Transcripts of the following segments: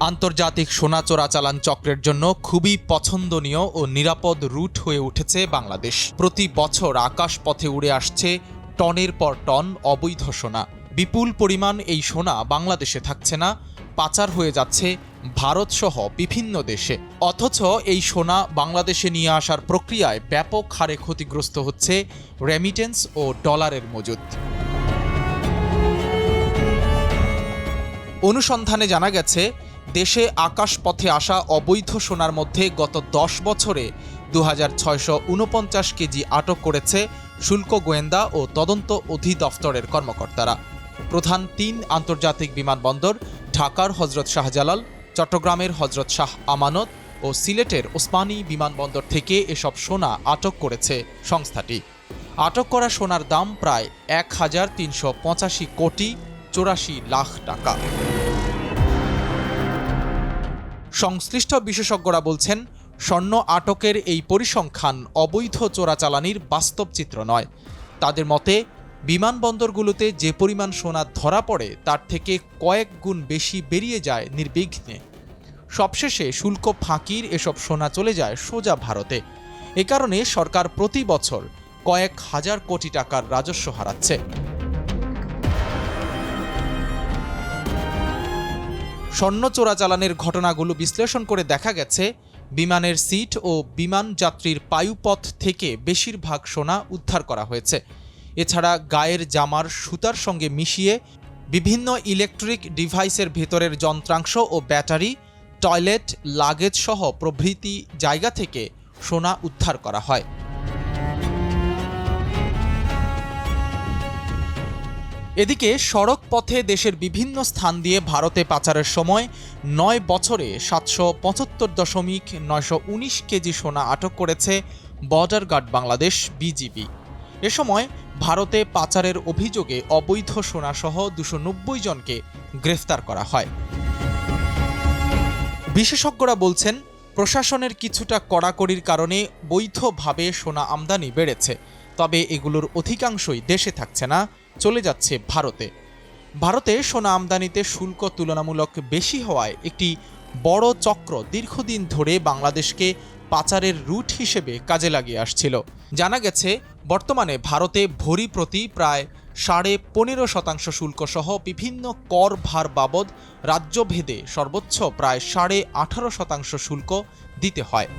আন্তর্জাতিক সোনা চোরাচালান চক্রের জন্য খুবই পছন্দনীয় ও নিরাপদ রুট হয়ে উঠেছে বাংলাদেশ। প্রতি বছর আকাশপথে উড়ে আসছে টনের পর টন অবৈধ সোনা। বিপুল পরিমাণ এই সোনা বাংলাদেশে থাকছে না, পাচার হয়ে যাচ্ছে ভারতসহ বিভিন্ন দেশে। অথচ এই সোনা বাংলাদেশে নিয়ে আসার প্রক্রিয়ায় ব্যাপক হারে ক্ষতিগ্রস্ত হচ্ছে রেমিটেন্স ও ডলারের মজুদ। অনুসন্ধানে জানা গেছে, দেশে আকাশপথে আসা অবৈধ সোনার মধ্যে গত 10 বছরে 2649 কেজি আটক করেছে শুল্ক গোয়েন্দা ও তদন্ত অধিদপ্তরের কর্মকর্তারা। প্রধান 3 আন্তর্জাতিক বিমানবন্দর ঢাকার হজরত শাহজালাল, চট্টগ্রামের হজরত শাহ আমানত ও সিলেটের ওসমানী বিমানবন্দর থেকে এসব সোনা আটক করেছে সংস্থাটি। আটক করা সোনার দাম প্রায় 1385 কোটি 84 লাখ টাকা। সংশ্লিষ্ট বিশেষজ্ঞরা বলছেন, স্বর্ণ আটকের এই পরিসংখ্যান অবৈধ চোরাচালানির বাস্তব চিত্র নয়। তাদের মতে, বিমানবন্দরগুলোতে যে পরিমাণ সোনা ধরা পড়ে তার থেকে কয়েক গুণ বেশি বেরিয়ে যায় নির্বিঘ্নে। সবশেষে শুল্ক ফাঁকির এসব সোনা চলে যায় সোজা ভারতে। এ কারণে সরকার প্রতি বছর কয়েক হাজার কোটি টাকার রাজস্ব হারাচ্ছে। স্বর্ণ চোরাচালানের ঘটনাগুলো বিশ্লেষণ করে দেখা গেছে, বিমানের সিট ও বিমান যাত্রীর পায়ুপথ থেকে বেশিরভাগ সোনা উদ্ধার করা হয়েছে। এছাড়া গায়ের জামার সুতার সঙ্গে মিশিয়ে বিভিন্ন ইলেকট্রিক ডিভাইসের ভেতরের যন্ত্রাংশ ও ব্যাটারি, টয়লেট, লাগেজ সহ প্রভৃতি জায়গা থেকে সোনা উদ্ধার করা হয়। এদিকে সড়ক পথে দেশের বিভিন্ন স্থান দিয়ে ভারতে পাচারের সময় 9 বছরে 775.919 কেজি সোনা আটক করেছে বর্ডার গার্ড বাংলাদেশ বিজিবি। এ সময় ভারতে পাচারের অভিযোগে অবৈধ সোনাসহ 290 জনকে গ্রেফতার করা হয়। বিশেষজ্ঞরা বলছেন, প্রশাসনের কিছুটা কড়াকড়ির কারণে বৈধভাবে সোনা আমদানি বেড়েছে, তবে এগুলোর অধিকাংশই দেশে থাকছে না, চলে যাচ্ছে ভারতে। ভারতে সোনা আমদানিতে শুল্ক তুলনামূলক বেশি হওয়ায় একটি বড় চক্র দীর্ঘদিন ধরে বাংলাদেশকে পাচারের রুট হিসেবে কাজে লাগিয়ে আসছিল। জানা গেছে, বর্তমানে ভারতে ভরি প্রতি প্রায় 15.5% শুল্ক সহ বিভিন্ন কর ভার বাবদ রাজ্যভেদে সর্বোচ্চ প্রায় 18.5% শুল্ক দিতে হয়।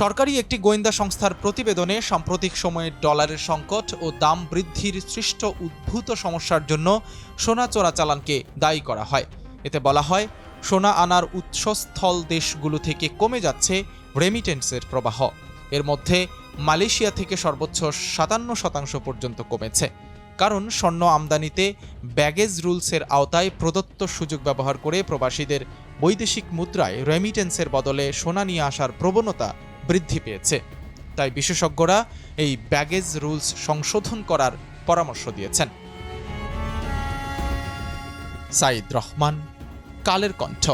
সরকারি একটি গোয়েন্দা সংস্থার প্রতিবেদনে সাম্প্রতিক সময়ে ডলারের সংকট ও দাম বৃদ্ধির সৃষ্ট উদ্ভূত সমস্যার জন্য সোনা চোরাচালানকে দায়ী করা হয়। এতে বলা হয়, সোনা আনার উৎসস্থল দেশগুলো থেকে কমে যাচ্ছে রেমিটেন্সের প্রবাহ। এর মধ্যে মালয়েশিয়া থেকে সর্বোচ্চ 57% পর্যন্ত কমেছে। কারণ স্বর্ণ আমদানিতে ব্যাগেজ রুলসের আওতায় প্রদত্ত সুযোগ ব্যবহার করে প্রবাসীদের বৈদেশিক মুদ্রায় রেমিটেন্সের বদলে সোনা নিয়ে আসার প্রবণতা বৃদ্ধি পেয়েছে। তাই বিশেষজ্ঞরা এই ব্যাগেজ রুলস সংশোধন করার পরামর্শ দিয়েছেন। সাইদ রহমান, কালের কণ্ঠ।